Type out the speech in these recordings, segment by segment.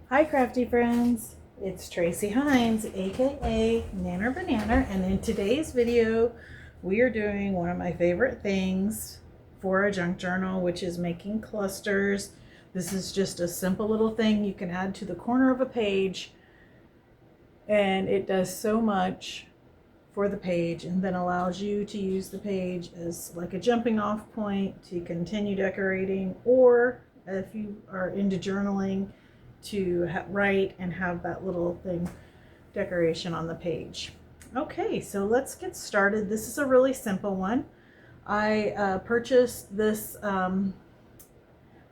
Hi crafty friends, it's Tracy Hines aka Nanner Banana, and in today's video we are doing one of my favorite things for a junk journal, which is making clusters. This is just a simple little thing you can add to the corner of a page, and it does so much for the page and then allows you to use the page as like a jumping off point to continue decorating, or if you are into journaling, to write and have that little thing decoration on the page. Okay, so let's get started. This is a really simple one. I purchased this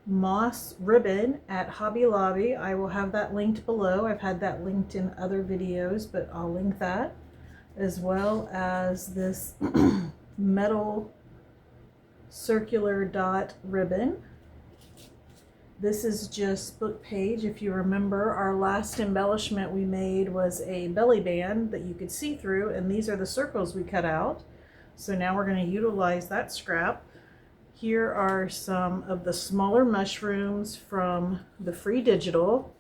moss ribbon at Hobby Lobby. I will have that linked below. I've had that linked in other videos, but I'll link that, as well as this metal circular dot ribbon. This is just book page. If you remember, our last embellishment we made was a belly band that you could see through, and these are the circles we cut out. So now we're going to utilize that scrap. Here are some of the smaller mushrooms from the free digital,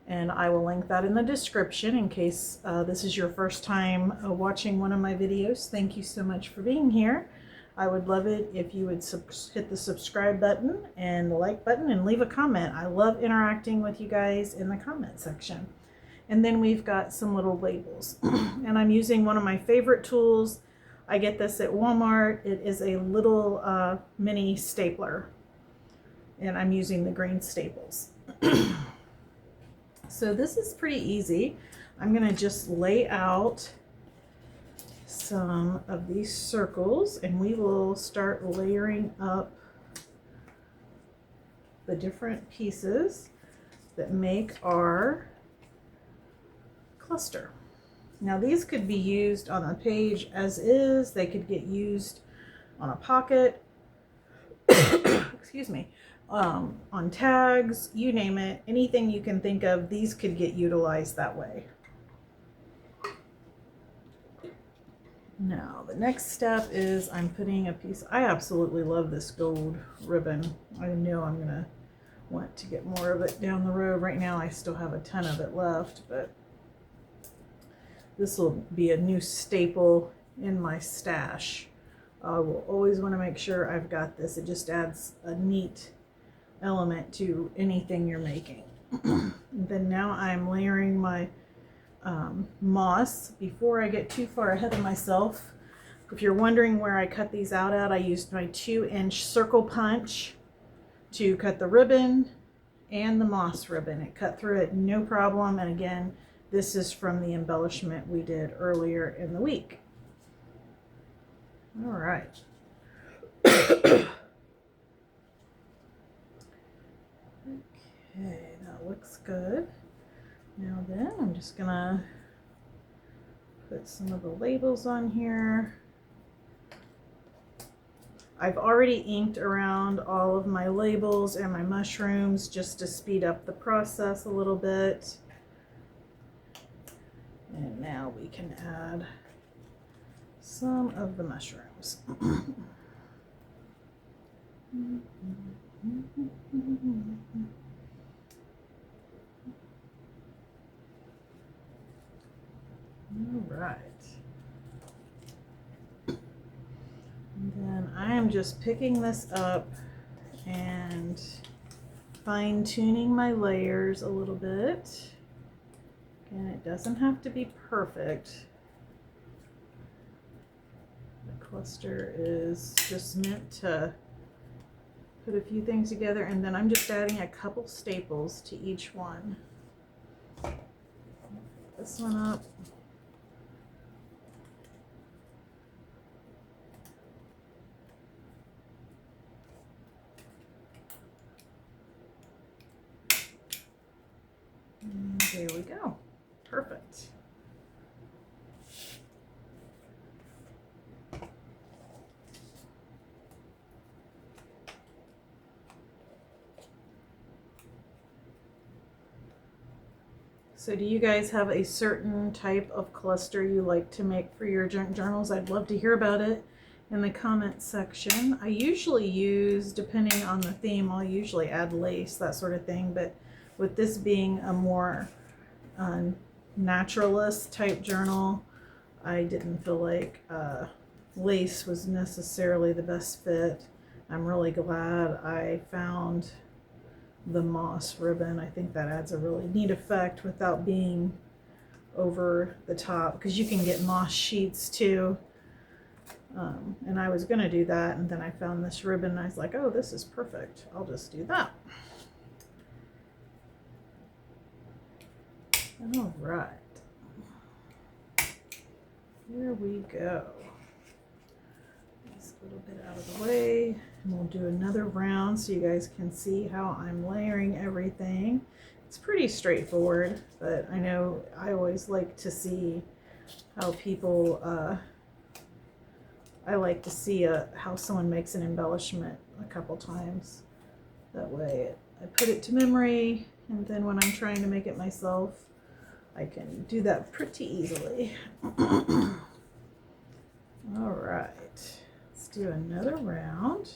and I will link that in the description in case this is your first time watching one of my videos. Thank you so much for being here. I would love it if you would hit the subscribe button and the like button and leave a comment. I love interacting with you guys in the comment section. And then we've got some little labels. And I'm using one of my favorite tools. I get this at Walmart. It is a little mini stapler. And I'm using the green staples. So this is pretty easy. I'm going to just lay out some of these circles, and we will start layering up the different pieces that make our cluster. Now these could be used on a page as is. They could get used on a pocket, excuse me, on tags, you name it. Anything you can think of, these could get utilized that way. Now, the next step is I'm putting a piece. I absolutely love this gold ribbon. I know I'm gonna want to get more of it down the road. Right now I still have a ton of it left, but this will be a new staple in my stash. I will always want to make sure I've got this. It just adds a neat element to anything you're making. And then now I'm layering my moss. Before I get too far ahead of myself, if you're wondering where I cut these out at, I used my 2-inch circle punch to cut the ribbon and the moss ribbon. It cut through it no problem. And again, this is from the embellishment we did earlier in the week. All right. Okay, that looks good. Now then, I'm just gonna put some of the labels on here. I've already inked around all of my labels and my mushrooms just to speed up the process a little bit. And now we can add some of the mushrooms. All right. And then I am just picking this up and fine-tuning my layers a little bit. Again, it doesn't have to be perfect. The cluster is just meant to put a few things together, and then I'm just adding a couple staples to each one. This one up. And there we go. Perfect. So do you guys have a certain type of cluster you like to make for your junk journals? I'd love to hear about it in the comments section. I usually use, depending on the theme, I'll usually add lace, that sort of thing, but with this being a more naturalist type journal, I didn't feel like lace was necessarily the best fit. I'm really glad I found the moss ribbon. I think that adds a really neat effect without being over the top, because you can get moss sheets too. And I was gonna do that, and then I found this ribbon and I was like, oh, this is perfect. I'll just do that. All right. Here we go. This little bit out of the way, and we'll do another round so you guys can see how I'm layering everything. It's pretty straightforward, but I know I always like to see how people, I like to see how someone makes an embellishment a couple times. That way I put it to memory, and then when I'm trying to make it myself, I can do that pretty easily. All right, let's do another round.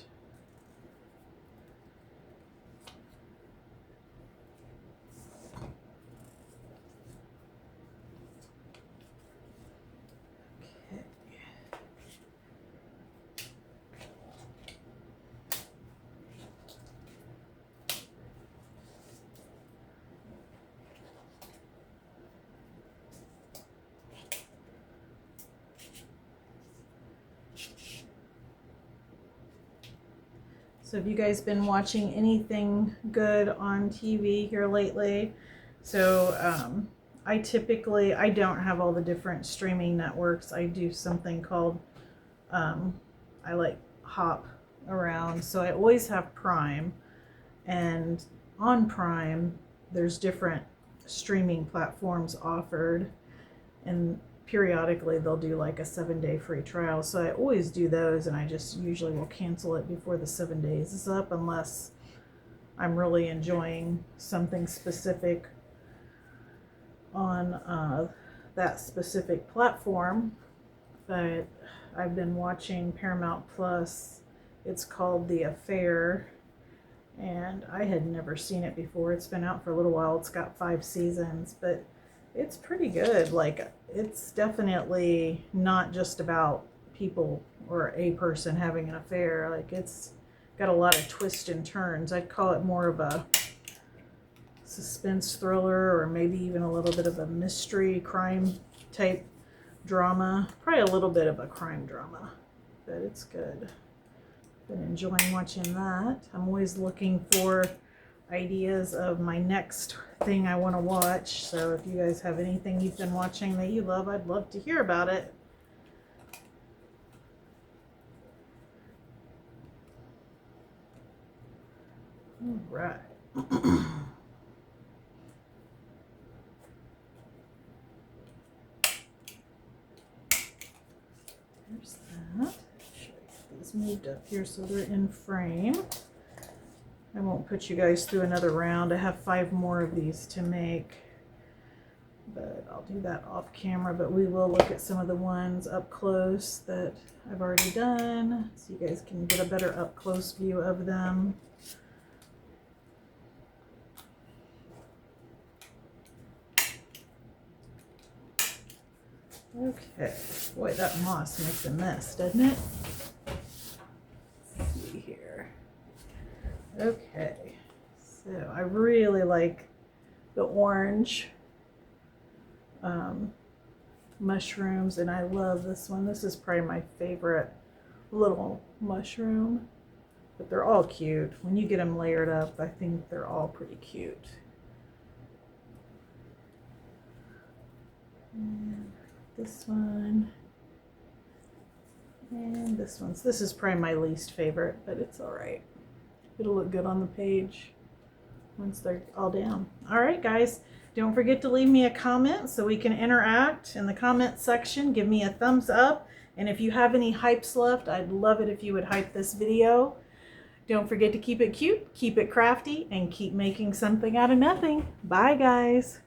So have you guys been watching anything good on TV here lately? So I don't have all the different streaming networks. I do something called, I like hop around. So I always have Prime, and on Prime, there's different streaming platforms offered, and periodically they'll do like a 7-day free trial. So I always do those, and I just usually will cancel it before the 7 days is up, unless I'm really enjoying something specific on that specific platform. But I've been watching Paramount Plus. It's called The Affair, and I had never seen it before. It's been out for a little while. It's got 5 seasons, but it's pretty good. Like, it's definitely not just about people or a person having an affair. Like, it's got a lot of twists and turns. I'd call it more of a suspense thriller, or maybe even a little bit of a mystery crime type drama. Probably a little bit of a crime drama, but it's good. Been enjoying watching that. I'm always looking for ideas of my next thing I want to watch. So if you guys have anything you've been watching that you love, I'd love to hear about it. All right. There's that. These moved up here so they're in frame. I won't put you guys through another round. I have 5 more of these to make, but I'll do that off camera. But we will look at some of the ones up close that I've already done, so you guys can get a better up close view of them. Okay, boy, that moss makes a mess, doesn't it? Let's see here. Okay, so I really like the orange mushrooms, and I love this one. This is probably my favorite little mushroom, but they're all cute. When you get them layered up, I think they're all pretty cute. And this one, and this one. So this is probably my least favorite, but it's all right. It'll look good on the page once they're all down. All right, guys, don't forget to leave me a comment so we can interact in the comment section. Give me a thumbs up, and if you have any hypes left, I'd love it if you would hype this video. Don't forget to keep it cute, keep it crafty, and keep making something out of nothing. Bye, guys.